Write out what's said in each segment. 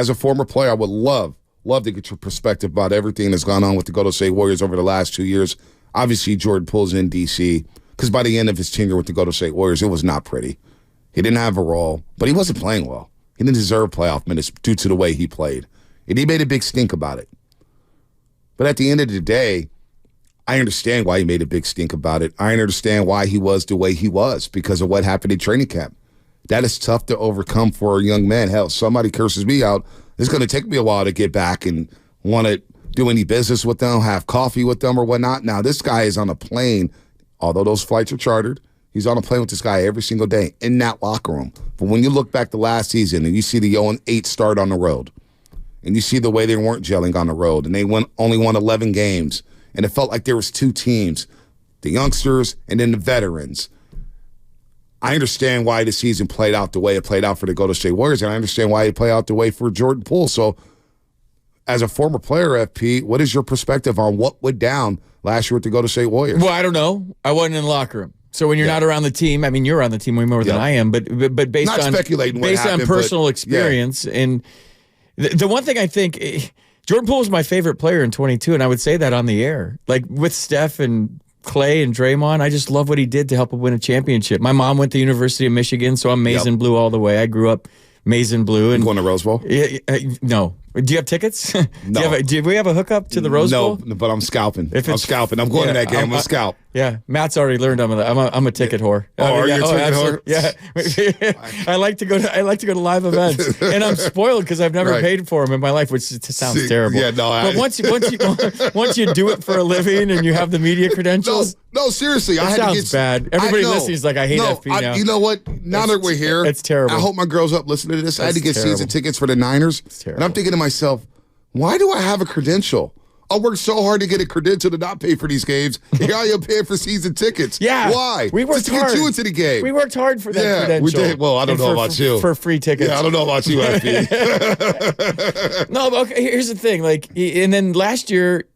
as a former player, I would love to get your perspective about everything that's gone on with the Golden State Warriors over the last 2 years. Obviously, Jordan Poole's in D.C., because by the end of his tenure with the Golden State Warriors, it was not pretty. He didn't have a role, but he wasn't playing well. He didn't deserve playoff minutes due to the way he played. And he made a big stink about it. But at the end of the day, I understand why he made a big stink about it. I understand why he was the way he was because of what happened in training camp. That is tough to overcome for a young man. Hell, somebody curses me out. It's going to take me a while to get back and want to do any business with them, have coffee with them or whatnot. Now, this guy is on a plane, although those flights are chartered. He's on a plane with this guy every single day in that locker room. But when you look back to last season and you see the 0-8 start on the road, and you see the way they weren't gelling on the road, and they only won 11 games, and it felt like there was two teams, the youngsters and then the veterans. I understand why the season played out the way it played out for the Golden State Warriors, and I understand why it played out the way for Jordan Poole. So as a former player, FP, what is your perspective on what went down last year with the Golden State Warriors? Well, I don't know. I wasn't in the locker room. So when you're not around the team, I mean, you're on the team way more than I am, but based not on speculating based happened, on personal experience, and the one thing I think, Jordan Poole was my favorite player in 22, and I would say that on the air. Like with Steph and Clay and Draymond, I just love what he did to help him win a championship. My mom went to the University of Michigan, so I'm maize and blue all the way. I grew up maize and blue. And going to Rose Bowl? No. Do you have tickets? No. Do we have a hookup to the Rose Bowl? No, but I'm scalping. I'm scalping. I'm going to that game. I'm going to scalp. Yeah, Matt's already learned I'm a ticket whore. Are you a ticket whore? Yeah, I like to go to live events, and I'm spoiled because I've never paid for them in my life, which sounds terrible. Yeah, no. But once you do it for a living and you have the media credentials, no, seriously, it sounds bad. Everybody listening is like, I hate FP now. You know what? Now that we're here, it's terrible. I hope my girls up listening to this. I had to get season tickets for the Niners, and I'm thinking to myself, why do I have a credential? I worked so hard to get a credential to not pay for these games. Here I am paying for season tickets. Yeah. Why? We worked hard. Just to get you into the game. We worked hard for that credential. We did. Well, I don't know about you. For free tickets. Yeah, I don't know about you, FP. No, but okay, here's the thing. And then last year,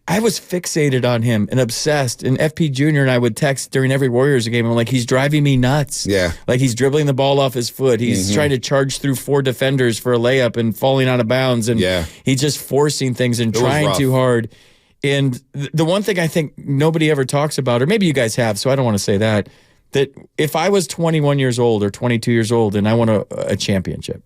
I was fixated on him and obsessed. And FP Jr. and I would text during every Warriors game. I'm like, he's driving me nuts. Yeah. Like he's dribbling the ball off his foot. He's trying to charge through 4 defenders for a layup and falling out of bounds. And he's just forcing things and trying too hard. And the one thing I think nobody ever talks about, or maybe you guys have, so I don't want to say that if I was 21 years old or 22 years old and I won a championship,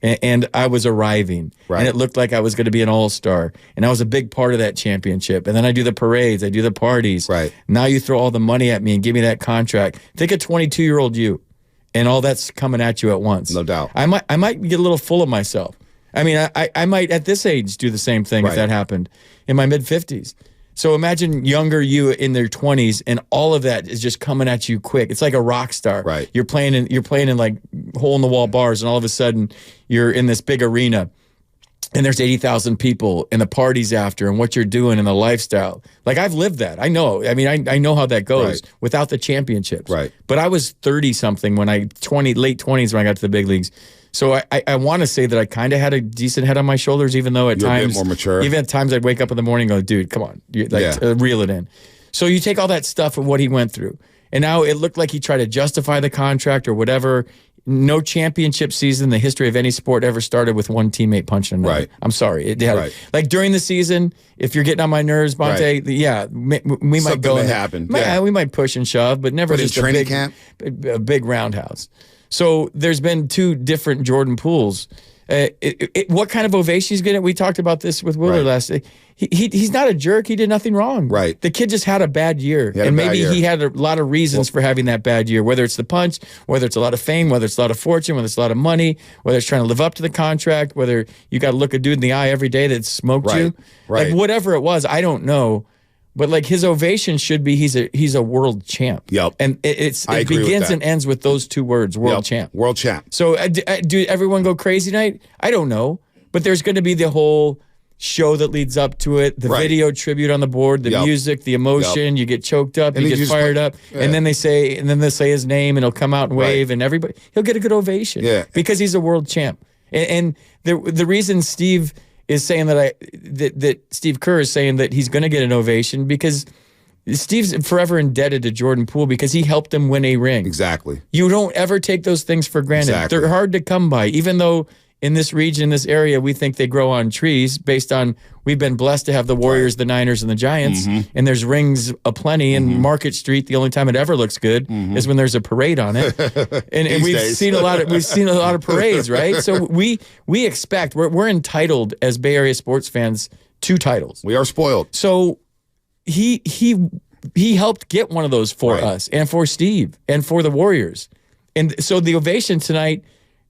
and I was arriving, and it looked like I was going to be an all-star, and I was a big part of that championship. And then I do the parades, I do the parties. Right. Now you throw all the money at me and give me that contract. Think of 22-year-old you, and all that's coming at you at once. No doubt. I might get a little full of myself. I mean, I might at this age do the same thing if that happened in my mid-50s. So imagine younger you in their 20s, and all of that is just coming at you quick. It's like a rock star. Right. You're playing in like hole in the wall bars, and all of a sudden you're in this big arena, and there's 80,000 people, and the parties after, and what you're doing, and the lifestyle. Like I've lived that. I know. I mean, I know how that goes without the championships. Right. But I was 30 something when late 20s when I got to the big leagues. So I want to say that I kind of had a decent head on my shoulders, even though at times, a bit more mature. Even at times I'd wake up in the morning and go, dude, come on, reel it in. So you take all that stuff and what he went through, and now it looked like he tried to justify the contract or whatever. No championship season in the history of any sport ever started with one teammate punching another. Right. I'm sorry. It had, like during the season, if you're getting on my nerves, Bonte, we might go. Something happen. We might push and shove, but never just a big roundhouse. So there's been 2 different Jordan Pooles. What kind of ovation he's getting? We talked about this with Willard last day. He's not a jerk. He did nothing wrong. Right. The kid just had a bad year. And maybe he had a lot of reasons for having that bad year, whether it's the punch, whether it's a lot of fame, whether it's a lot of fortune, whether it's a lot of money, whether it's trying to live up to the contract, whether you got to look a dude in the eye every day that smoked you. Right. Like whatever it was, I don't know. But like his ovation should be he's a world champ. Yep. And it begins and ends with those 2 words, world champ. World champ. So do everyone go crazy tonight? I don't know. But there's going to be the whole show that leads up to it, the video tribute on the board, the music, the emotion, you get choked up, you get fired up, and then they say his name and he'll come out and wave and he'll get a good ovation because he's a world champ. And the reason Steve is saying that Steve Kerr is saying that he's going to get an ovation because Steve's forever indebted to Jordan Poole because he helped him win a ring. Exactly. You don't ever take those things for granted. Exactly. They're hard to come by, even though in this region, this area, we think they grow on trees based on we've been blessed to have the Warriors, the Niners, and the Giants, and there's rings aplenty. And Market Street, the only time it ever looks good is when there's a parade on it. And we've seen a lot of parades, right? So we expect we're entitled as Bay Area sports fans to titles. We are spoiled. So he helped get one of those for us and for Steve and for the Warriors. And so the ovation tonight,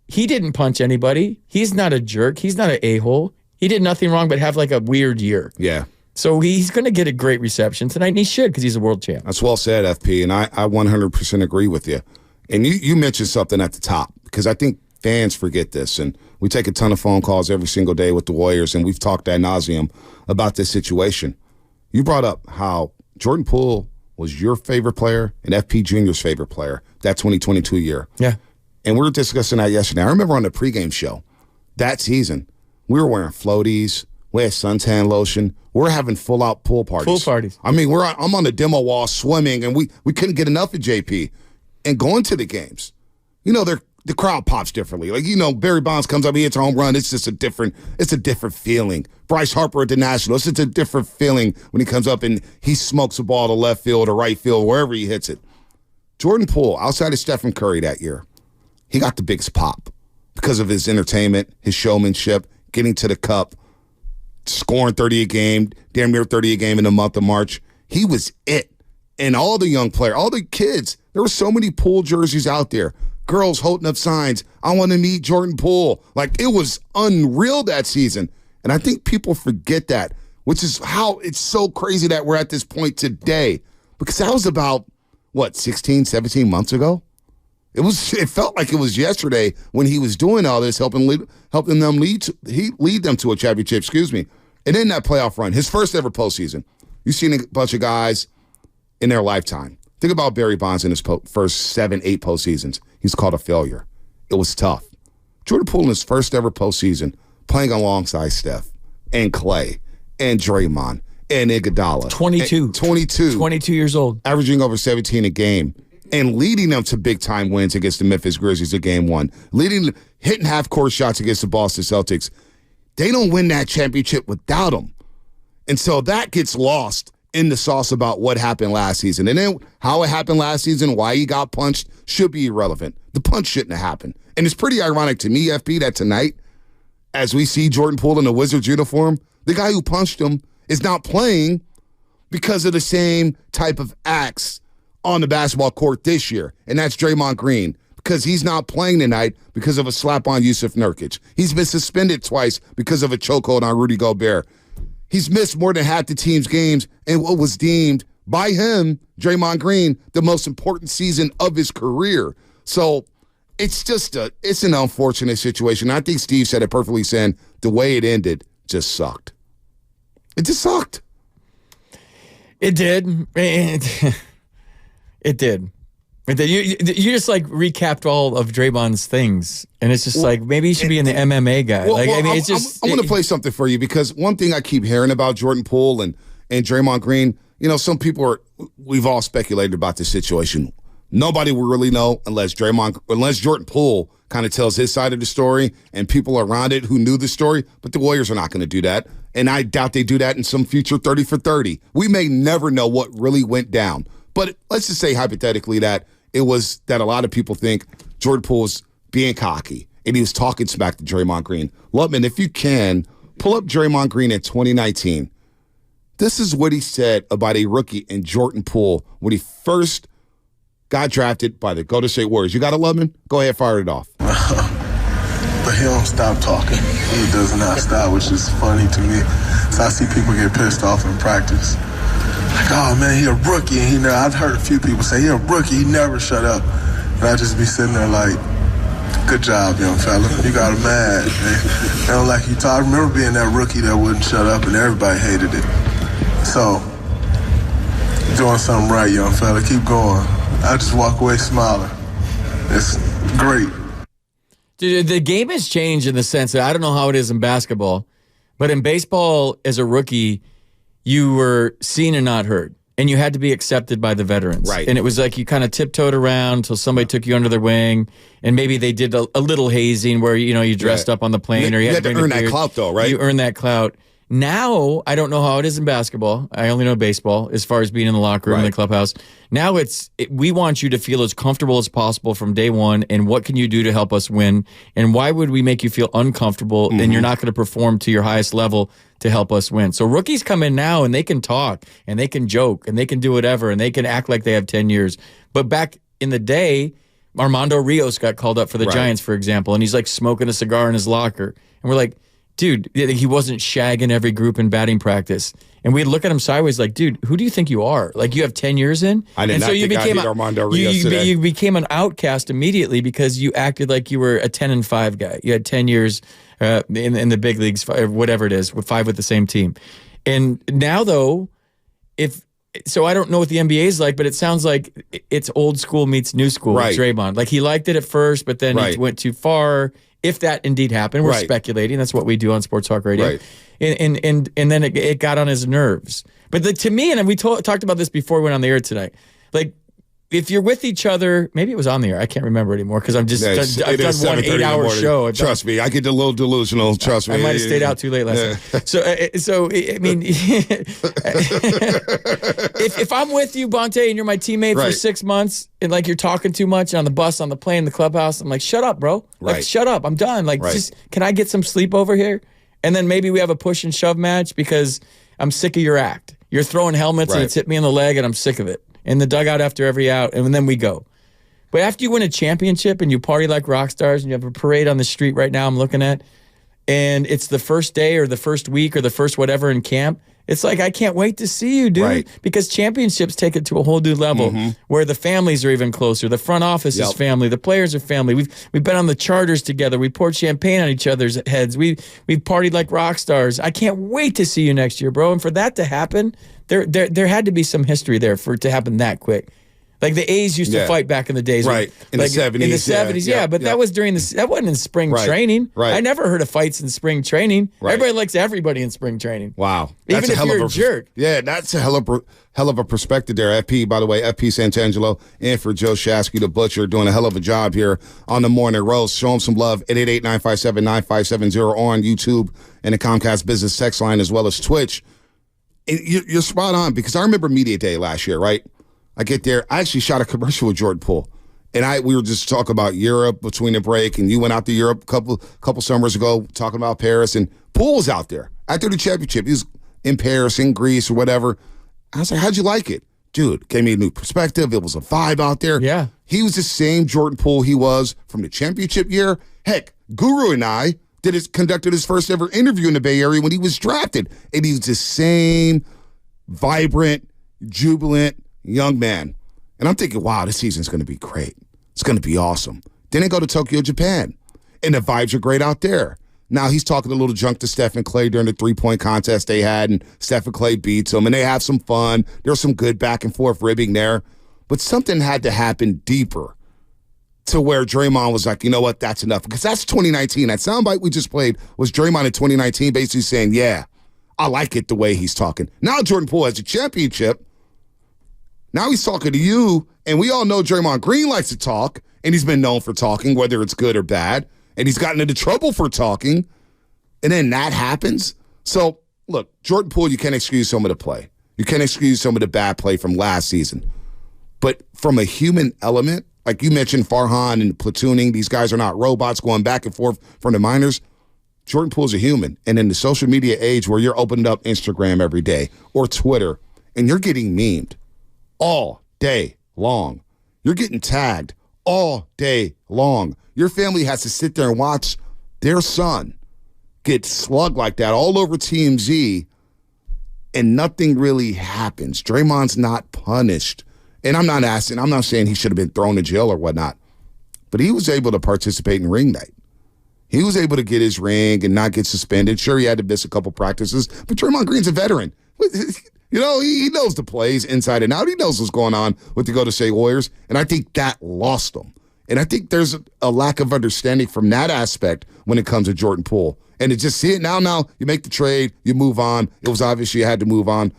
he didn't punch anybody. He's not a jerk. He's not an a-hole. He did nothing wrong but have like a weird year. Yeah. So he's going to get a great reception tonight, and he should because he's a world champ. That's well said, FP, and I 100% agree with you. And you mentioned something at the top because I think fans forget this, and we take a ton of phone calls every single day with the Warriors, and we've talked ad nauseum about this situation. You brought up how Jordan Poole was your favorite player and FP Jr.'s favorite player that 2022 year. Yeah. And we were discussing that yesterday. I remember on the pregame show that season, we were wearing floaties. We had suntan lotion. We're having full-out pool parties. Pool parties. I mean, I'm on the demo wall swimming, and we couldn't get enough of JP. And going to the games, the crowd pops differently. Like, Barry Bonds comes up, he hits a home run. It's just a different feeling. Bryce Harper at the National, it's just a different feeling when he comes up and he smokes a ball to left field or right field, wherever he hits it. Jordan Poole, outside of Stephen Curry that year, he got the biggest pop because of his entertainment, his showmanship, getting to the cup, scoring 30 a game, damn near 30 a game in the month of March. He was it. And all the young players, all the kids, there were so many Poole jerseys out there. Girls holding up signs, I want to meet Jordan Poole. Like, it was unreal that season. And I think people forget that, which is how it's so crazy that we're at this point today. Because that was about, 16, 17 months ago? It felt like it was yesterday when he was doing all this, helping them lead them to a championship. Excuse me. And in that playoff run, his first ever postseason, you've seen a bunch of guys in their lifetime. Think about Barry Bonds in his first 7-8 postseasons. He's called a failure. It was tough. Jordan Poole in his first ever postseason, playing alongside Steph and Clay and Draymond and Iguodala. 22 years old, averaging over 17 a game. And leading them to big-time wins against the Memphis Grizzlies in Game 1. Hitting half-court shots against the Boston Celtics. They don't win that championship without them. And so that gets lost in the sauce about what happened last season. And then how it happened last season, why he got punched, should be irrelevant. The punch shouldn't have happened. And it's pretty ironic to me, FP, that tonight, as we see Jordan Poole in the Wizards uniform, the guy who punched him is not playing because of the same type of acts on the basketball court this year, and that's Draymond Green, because he's not playing tonight because of a slap on Yusuf Nurkic. He's been suspended twice because of a chokehold on Rudy Gobert. He's missed more than half the team's games in what was deemed by him, Draymond Green, the most important season of his career. So it's an unfortunate situation. I think Steve said it perfectly, saying the way it ended just sucked. It just sucked. It did. It did. You just recapped all of Draymond's things, and it's just maybe he should be in the MMA guy. I want to play something for you because one thing I keep hearing about Jordan Poole and Draymond Green, some people we've all speculated about this situation. Nobody will really know unless Jordan Poole kind of tells his side of the story and people around it who knew the story. But the Warriors are not going to do that, and I doubt they do that in some future 30 for 30. We may never know what really went down. But let's just say hypothetically that a lot of people think Jordan Poole was being cocky and he was talking smack to Draymond Green. Lutman, if you can, pull up Draymond Green in 2019. This is what he said about a rookie in Jordan Poole when he first got drafted by the Golden State Warriors. You got it, Lutman? Go ahead, fire it off. But he don't stop talking. He does not stop, which is funny to me. So I see people get pissed off in practice. Like, oh, man, he a rookie. And I've heard a few people say, he a rookie. He never shut up. And I just be sitting there like, good job, young fella. You got him mad. They don't like you talk. I remember being that rookie that wouldn't shut up, and everybody hated it. So, you're doing something right, young fella. Keep going. I just walk away smiling. It's great. Dude, the game has changed in the sense that I don't know how it is in basketball, but in baseball, as a rookie, you were seen and not heard. and you had to be accepted by the veterans. Right. And it was like you kind of tiptoed around until somebody took you under their wing, and maybe they did a little hazing where, you dressed up on the plane, or you had to earn that clout, though, right? You earn that clout. Now, I don't know how it is in basketball. I only know baseball as far as being in the locker room, in the clubhouse. Now we want you to feel as comfortable as possible from day one, and what can you do to help us win? And why would we make you feel uncomfortable and you're not going to perform to your highest level to help us win? So rookies come in now and they can talk and they can joke and they can do whatever and they can act like they have 10 years. But back in the day, Armando Rios got called up for the Giants, for example, and he's like smoking a cigar in his locker. And we're like, dude, he wasn't shagging every group in batting practice. And we'd look at him sideways like, dude, who do you think you are? Like, you have 10 years in? I did not think I hit Armando Rios today. You became an outcast immediately because you acted like you were a 10-5 guy. You had 10 years in the big leagues, whatever it is, with 5 with the same team. And now, though, so I don't know what the NBA is like, but it sounds like it's old school meets new school with Draymond. Like, he liked it at first, but then he went too far. If that indeed happened, we're speculating. That's what we do on Sports Talk Radio. Right. And then it got on his nerves. But to me, and we talked about this before we went on the air tonight, like, if you're with each other, maybe it was on the air. I can't remember anymore because I've done one 8-hour show. Trust me, I get a little delusional. Trust me, I might have stayed out too late last night. So I mean, if I'm with you, Bonte, and you're my teammate for 6 months, and like you're talking too much on the bus, on the plane, the clubhouse, I'm like, shut up, bro. Like, shut up. I'm done. Like, just can I get some sleep over here? And then maybe we have a push and shove match because I'm sick of your act. You're throwing helmets and it's hit me in the leg, and I'm sick of it. In the dugout after every out, and then we go. But after you win a championship and you party like rock stars and you have a parade on the street right now I'm looking at, and it's the first day or the first week or the first whatever in camp, it's like, I can't wait to see you, dude. Because championships take it to a whole new level where the families are even closer. The front office is family. The players are family. We've been on the charters together. We poured champagne on each other's heads. We've partied like rock stars. I can't wait to see you next year, bro. And for that to happen, there had to be some history there for it to happen that quick. Like the A's used to fight back in the days. In the 70s. In the 70s, but that was during that wasn't in spring training. I never heard of fights in spring training. Everybody likes everybody in spring training. Wow. Even if you're a jerk. Yeah, that's a hell of a perspective there. FP, by the way, FP Santangelo, and for Joe Shasky, the Butcher, doing a hell of a job here on the Morning Roast. Show him some love at 888-957-9570 on YouTube and the Comcast Business text line as well as Twitch. And you're spot on because I remember Media Day last year, right? I get there. I actually shot a commercial with Jordan Poole. And we were just talking about Europe between the break, and you went out to Europe a couple summers ago talking about Paris, and Poole was out there after the championship. He was in Paris, in Greece, or whatever. I was like, how'd you like it? Dude, gave me a new perspective. It was a vibe out there. Yeah. He was the same Jordan Poole he was from the championship year. Heck, Guru and I conducted his first ever interview in the Bay Area when he was drafted. And he was the same vibrant, jubilant young man. And I'm thinking, wow, this season's going to be great. It's going to be awesome. Then they go to Tokyo, Japan. And the vibes are great out there. Now he's talking a little junk to Stephen Clay during the three-point contest they had, and Stephen Clay beats him, and they have some fun. There's some good back-and-forth ribbing there. But something had to happen deeper to where Draymond was like, you know what, that's enough. Because that's 2019. That soundbite we just played was Draymond in 2019 basically saying, yeah, I like it the way he's talking. Now Jordan Poole has a championship. Now he's talking to you, and we all know Draymond Green likes to talk, and he's been known for talking, whether it's good or bad, and he's gotten into trouble for talking, and then that happens. So, look, Jordan Poole, you can't excuse some of the play. You can't excuse some of the bad play from last season. But from a human element, like you mentioned Farhan and platooning, these guys are not robots going back and forth from the minors. Jordan Poole's a human. And in the social media age where you're opening up Instagram every day or Twitter, and you're getting memed all day long. You're getting tagged all day long. Your family has to sit there and watch their son get slugged like that all over TMZ, and nothing really happens. Draymond's not punished. And I'm not saying he should have been thrown in jail or whatnot, but he was able to participate in ring night. He was able to get his ring and not get suspended. Sure, he had to miss a couple practices, but Draymond Green's a veteran. You know, he knows the plays inside and out. He knows what's going on with the Golden State Warriors, and I think that lost him. And I think there's a lack of understanding from that aspect when it comes to Jordan Poole. And to just see it now, you make the trade, you move on. It was obvious you had to move on.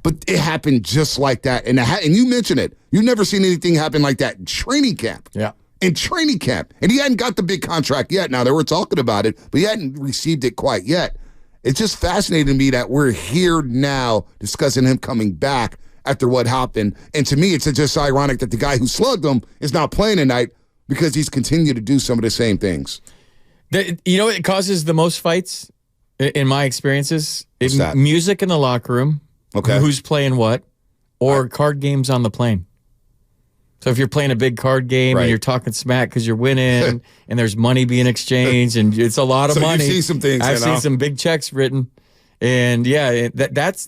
But it happened just like that. And you mentioned it. You've never seen anything happen like that in training camp. Yeah. In training camp. And he hadn't got the big contract yet. Now, they were talking about it, but he hadn't received it quite yet. It's just fascinating to me that we're here now discussing him coming back after what happened. And to me, it's just ironic that the guy who slugged him is not playing tonight because he's continued to do some of the same things. You know what causes the most fights in my experiences? What's that? Music in the locker room. Okay. Who's playing what? Or card games on the plane. So if you're playing a big card game and you're talking smack because you're winning and there's money being exchanged and it's a lot of money. You've seen some things. I've seen some big checks written. And yeah, that's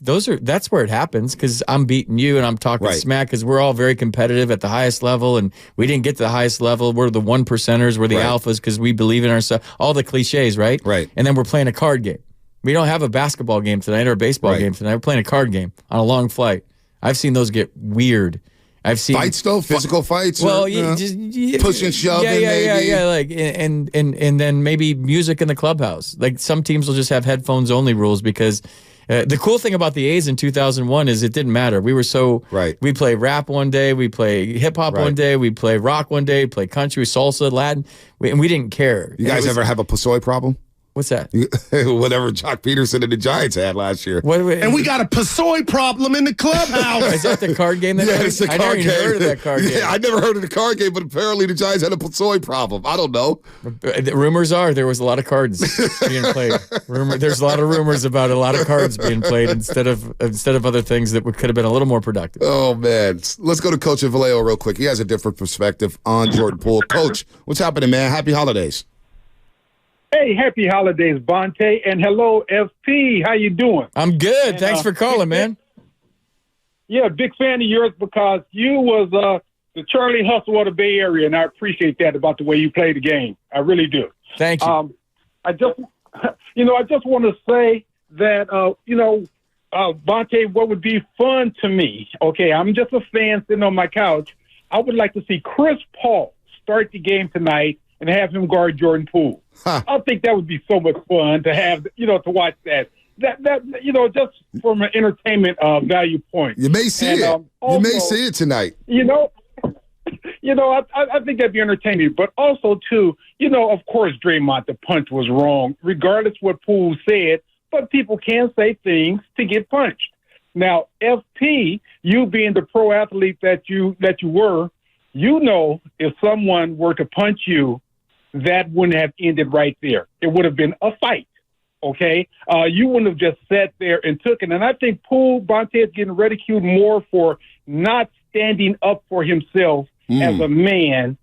where it happens because I'm beating you and I'm talking smack because we're all very competitive at the highest level and we didn't get to the highest level. We're the 1%ers, we're the alphas because we believe in ourselves. All the cliches, right? Right. And then we're playing a card game. We don't have a basketball game tonight or a baseball game tonight. We're playing a card game on a long flight. I've seen those get weird. I've seen fights though, physical fights. Well, just push and shove. Yeah. Like and then maybe music in the clubhouse. Like some teams will just have headphones only rules because the cool thing about the A's in 2001 is it didn't matter. We were so we play rap one day, we play hip hop one day, we play rock one day, we play country, salsa, Latin, and we didn't care. You guys ever have a Pasoy problem? What's that? Whatever Jock Peterson and the Giants had last year. And we got a Pasoy problem in the clubhouse. Is that the card game? It's the card game. I never even heard of that card game. I never heard of the card game, but apparently the Giants had a Pasoy problem. I don't know. The rumors are there was a lot of cards being played. There's a lot of rumors about a lot of cards being played instead of other things that could have been a little more productive. Oh, man. Let's go to Coach Vallejo real quick. He has a different perspective on Jordan Poole. Coach, what's happening, man? Happy holidays. Hey, happy holidays, Bonte, and hello, FP. How you doing? I'm good. And, thanks for calling, man. Yeah, big fan of yours because you was the Charlie Hustle of the Bay Area, and I appreciate that about the way you play the game. I really do. Thank you. I just want to say that, Bonte, what would be fun to me, okay, I'm just a fan sitting on my couch. I would like to see Chris Paul start the game tonight and have him guard Jordan Poole. I think that would be so much fun to have, to watch that. That just from an entertainment value point. You may see it. Also, you may see it tonight. I think that'd be entertaining. But also, too, of course, Draymond, the punch was wrong, regardless what Poole said. But people can say things to get punched. Now, FP, you being the pro athlete that you were, if someone were to punch you, that wouldn't have ended right there. It would have been a fight, okay? You wouldn't have just sat there and took it. And I think Poole, Bonte is getting ridiculed more for not standing up for himself as a man,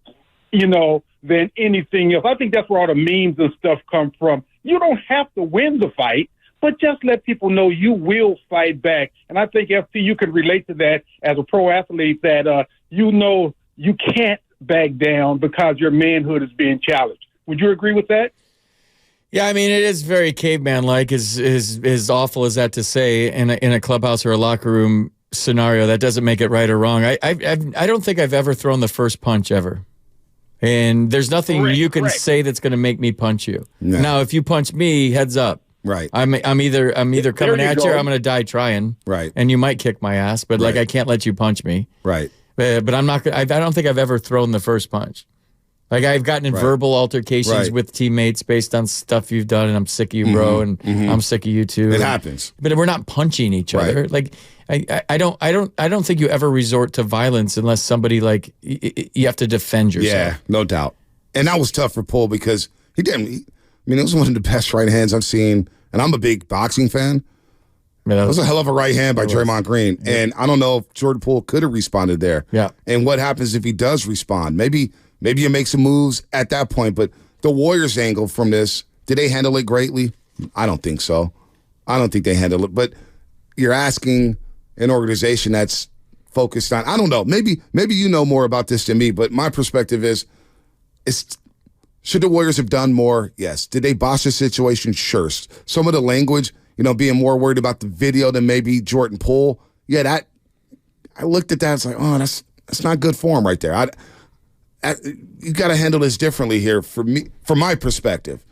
than anything else. I think that's where all the memes and stuff come from. You don't have to win the fight, but just let people know you will fight back. And I think, FP, you could relate to that as a pro athlete that, you can't back down because your manhood is being challenged. Would you agree with that? Yeah, I mean, it is very caveman-like, as awful as that to say, in a clubhouse or a locker room scenario. That doesn't make it right or wrong. I don't think I've ever thrown the first punch ever. And there's nothing you can say that's going to make me punch you. No. Now, if you punch me, heads up. Right. I'm either coming at you or I'm going to die trying. Right. And you might kick my ass, but I can't let you punch me. Right. But I'm not. I don't think I've ever thrown the first punch. Like I've gotten in verbal altercations with teammates based on stuff you've done, and I'm sick of you, bro, and I'm sick of you too. It happens. But we're not punching each other. Like I don't think you ever resort to violence unless somebody you have to defend yourself. Yeah, no doubt. And that was tough for Poole because it was one of the best right hands I've seen, and I'm a big boxing fan. That was a hell of a right hand by Draymond Green. Yeah. And I don't know if Jordan Poole could have responded there. Yeah. And what happens if he does respond? Maybe you make some moves at that point. But the Warriors angle from this, did they handle it greatly? I don't think so. I don't think they handled it. But you're asking an organization that's focused on, I don't know, maybe you know more about this than me, but my perspective is, should the Warriors have done more? Yes. Did they botch the situation? Sure. Some of the language, being more worried about the video than maybe Jordan Poole. Yeah, I looked at that. It's like, oh, that's not good form right there. You got to handle this differently here from my perspective.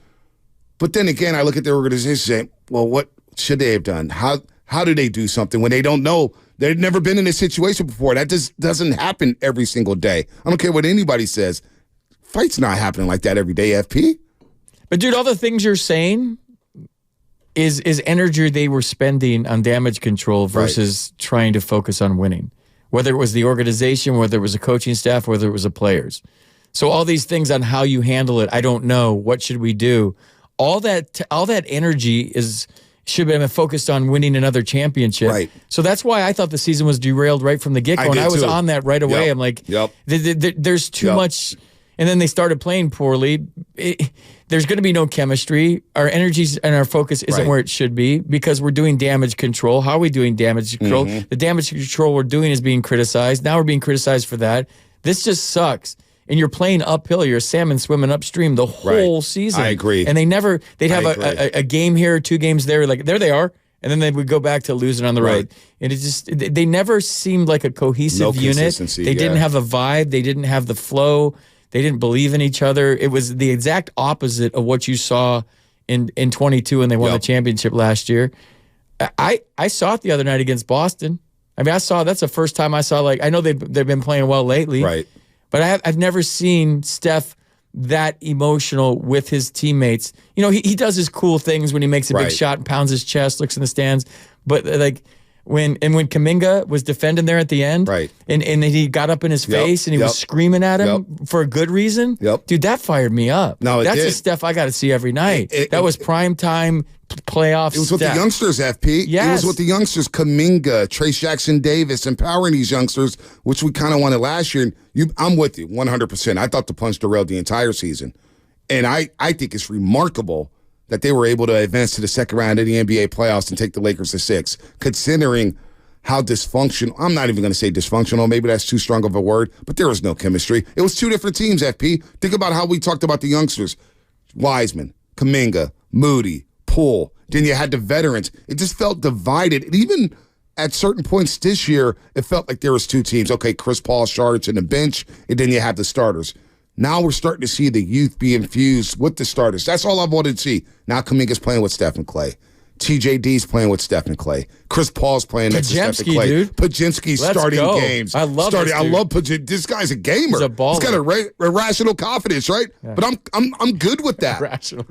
But then again, I look at the organization saying, well, what should they have done? How How do they do something when they don't know? They've never been in a situation before. That just doesn't happen every single day. I don't care what anybody says. Fight's not happening like that every day, FP. But, dude, all the things you're saying is energy they were spending on damage control versus trying to focus on winning. Whether it was the organization, whether it was the coaching staff, whether it was the players. So all these things on how you handle it, I don't know. What should we do? All that energy should have been focused on winning another championship. Right. So that's why I thought the season was derailed right from the get-go. And I was on that right away. I'm like, there's too much. And then they started playing poorly. There's going to be no chemistry. Our energies and our focus isn't where it should be because we're doing damage control. How are we doing damage control? The damage control we're doing is being criticized. Now we're being criticized for that. This just sucks. And you're playing uphill. You're a salmon swimming upstream the whole season. I agree. And they'd have a game here, 2 games there. Like, there they are. And then they would go back to losing on the road. And they never seemed like a cohesive unit. They didn't have a vibe. They didn't have the flow. They didn't believe in each other. It was the exact opposite of what you saw in 22 when they won the championship last year. I saw it the other night against Boston. I mean, that's the first time I saw, I know they've been playing well lately. Right. But I've never seen Steph that emotional with his teammates. You know, he does his cool things when he makes a big shot and pounds his chest, looks in the stands. But when Kuminga was defending there at the end, and he got up in his face and he was screaming at him for a good reason, dude, that fired me up. No, that's the stuff I got to see every night. That was prime time playoff. It was with the youngsters, FP. Yes. It was with the youngsters, Kuminga, Trace Jackson-Davis, empowering these youngsters, which we kind of wanted last year. And I'm with you 100%. I thought the punch derailed the entire season. And I think it's remarkable that they were able to advance to the second round of the NBA playoffs and take the Lakers to 6, considering how dysfunctional, I'm not even going to say dysfunctional, maybe that's too strong of a word, but there was no chemistry. It was 2 different teams, FP. Think about how we talked about the youngsters. Wiseman, Kuminga, Moody, Poole. Then you had the veterans. It just felt divided. And even at certain points this year, it felt like there was 2 teams. Okay, Chris Paul, Shards, and the bench, and then you have the starters. Now we're starting to see the youth be infused with the starters. That's all I wanted to see. Now Kuminga's playing with Steph and Clay. TJD's playing with Steph and Clay. Chris Paul's playing next to Steph and Clay. Dude. Pajinski's starting games. I love this dude. I love Pajinski. This guy's a gamer. He's a baller. He's got irrational confidence, right? Yeah. But I'm good with that.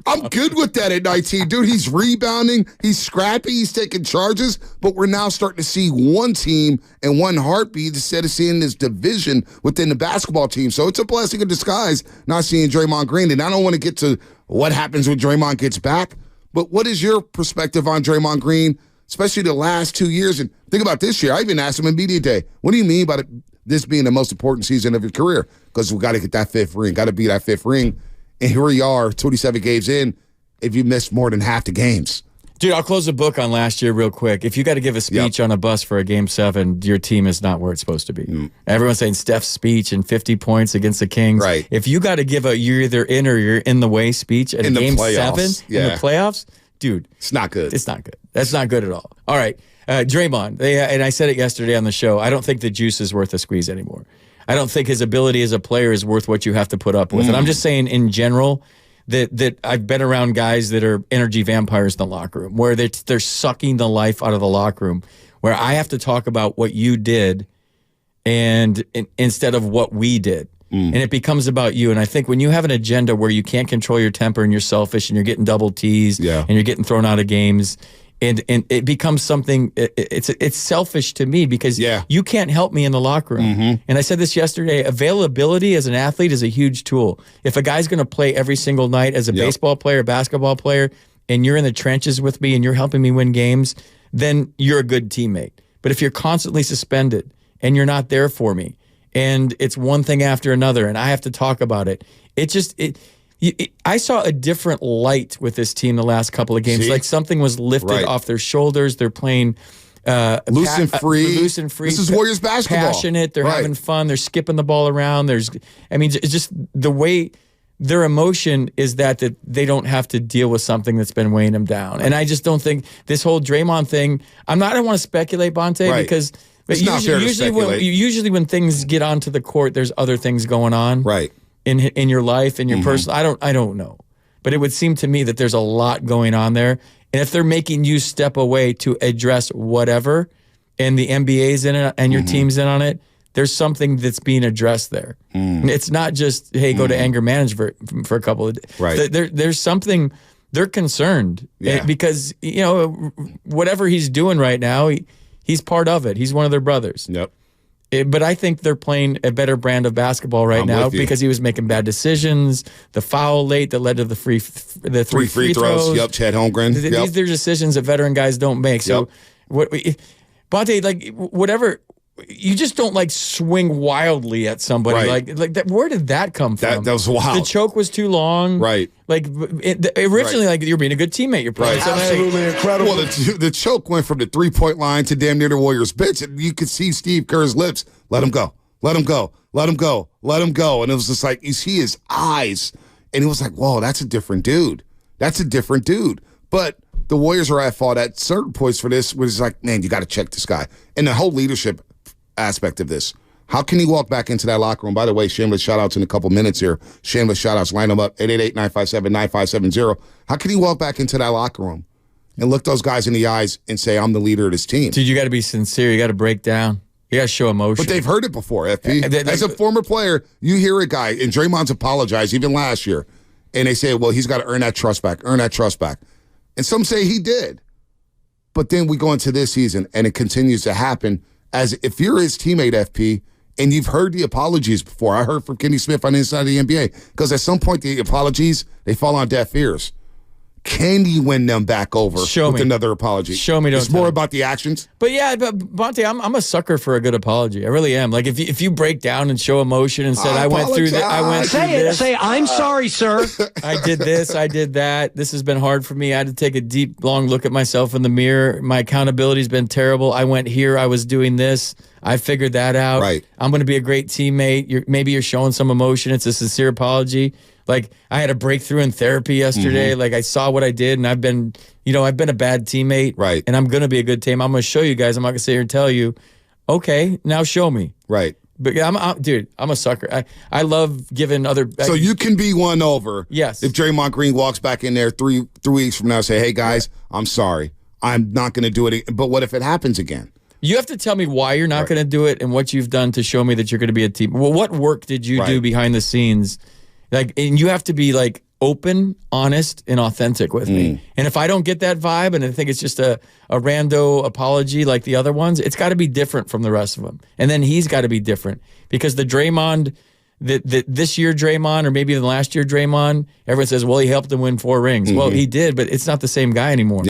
I'm good with that at 19. Dude, he's rebounding. He's scrappy. He's taking charges. But we're now starting to see one team and one heartbeat instead of seeing this division within the basketball team. So it's a blessing in disguise not seeing Draymond Green. And I don't want to get to what happens when Draymond gets back. But what is your perspective on Draymond Green, especially the last 2 years? And think about this year. I even asked him in media day, what do you mean by this being the most important season of your career? Because we got to get that 5th ring, got to beat that 5th ring. And here we are, 27 games in, if you missed more than half the games. Dude, I'll close the book on last year real quick. If you got to give a speech on a bus for a Game 7, your team is not where it's supposed to be. Everyone's saying Steph's speech and 50 points against the Kings. Right. If you got to give you're either in or you're in the way speech at Game 7 in the playoffs, dude. It's not good. It's not good. That's not good at all. All right. Draymond, and I said it yesterday on the show, I don't think the juice is worth a squeeze anymore. I don't think his ability as a player is worth what you have to put up with. And I'm just saying in general, that I've been around guys that are energy vampires in the locker room, where they're sucking the life out of the locker room, where I have to talk about what you did and instead of what we did. And it becomes about you. And I think when you have an agenda where you can't control your temper and you're selfish and you're getting double teased and you're getting thrown out of games, and it becomes something, it's selfish to me because you can't help me in the locker room. And I said this yesterday, availability as an athlete is a huge tool. If a guy's going to play every single night as a baseball player, basketball player, and you're in the trenches with me and you're helping me win games, then you're a good teammate. But if you're constantly suspended and you're not there for me, and it's one thing after another, and I have to talk about it, I saw a different light with this team the last couple of games. Like something was lifted off their shoulders. They're playing loose and free. Loose and free. This is Warriors basketball. Passionate. They're having fun. They're skipping the ball around. It's just the way their emotion is that they don't have to deal with something that's been weighing them down. And I just don't think this whole Draymond thing. I don't want to speculate, Bonte, because. But usually when things get onto the court, there's other things going on in your life, in your personal. I don't know. But it would seem to me that there's a lot going on there. And if they're making you step away to address whatever, and the NBA's in it and your team's in on it, there's something that's being addressed there. It's not just, hey, go to anger management for a couple of days. Right. There's something, they're concerned because, whatever he's doing right now, he's part of it. He's one of their brothers. Yep. But I think they're playing a better brand of basketball right now because he was making bad decisions. The foul late that led to the three free throws. Yep, Chad Holmgren. These are decisions that veteran guys don't make. So, Bonte, like whatever, you just don't like swing wildly at somebody like that. Where did that come from? That was wild. The choke was too long. Right. Like originally, like you're being a good teammate. You're playing Absolutely incredible. Well, the choke went from the 3-point line to damn near the Warriors' bench, and you could see Steve Kerr's lips. Let him go. Let him go. Let him go. Let him go. And it was just like you see his eyes, and he was like, "Whoa, that's a different dude. That's a different dude." But the Warriors are at fault at certain points for this. Was like, man, you got to check this guy, and the whole leadership aspect of this. How can he walk back into that locker room? By the way, shameless shout-outs in a couple minutes here. Shameless shout-outs. Line them up, 888-957-9570. How can he walk back into that locker room and look those guys in the eyes and say, I'm the leader of this team? Dude, you got to be sincere. You got to break down. You got to show emotion. But they've heard it before, FP. As a former player, you hear a guy, and Draymond's apologized even last year, and they say, well, he's got to earn that trust back, And some say he did. But then we go into this season, and it continues to happen. As if you're his teammate, FP, and you've heard the apologies before. I heard from Kenny Smith on the inside of the NBA. Because at some point, the apologies, they fall on deaf ears. Can you win them back over with another apology? Show me. It's more about the actions. But yeah, but Bonte, I'm a sucker for a good apology. I really am. Like if you break down and show emotion and said, I went through this. Say, I'm sorry, sir. I did this. I did that. This has been hard for me. I had to take a deep, long look at myself in the mirror. My accountability's been terrible. I went here. I was doing this. I figured that out. Right. I'm going to be a great teammate. Maybe you're showing some emotion. It's a sincere apology. Like I had a breakthrough in therapy yesterday. Like I saw what I did, and I've been a bad teammate. Right. And I'm gonna be a good team. I'm gonna show you guys. I'm not gonna sit here and tell you, okay, now show me. Right. But I'm a sucker. I love giving other. So you can be won over. Yes. If Draymond Green walks back in there three weeks from now and say, hey guys, I'm sorry. I'm not gonna do it. But what if it happens again? You have to tell me why you're not going to do it and what you've done to show me that you're going to be a team. Well, what work did you do behind the scenes? And you have to be like open, honest, and authentic with me. And if I don't get that vibe and I think it's just a rando apology like the other ones, it's got to be different from the rest of them. And then he's got to be different because the Draymond, this year Draymond or maybe the last year Draymond, everyone says, well, he helped them win 4 rings. Well, he did, but it's not the same guy anymore.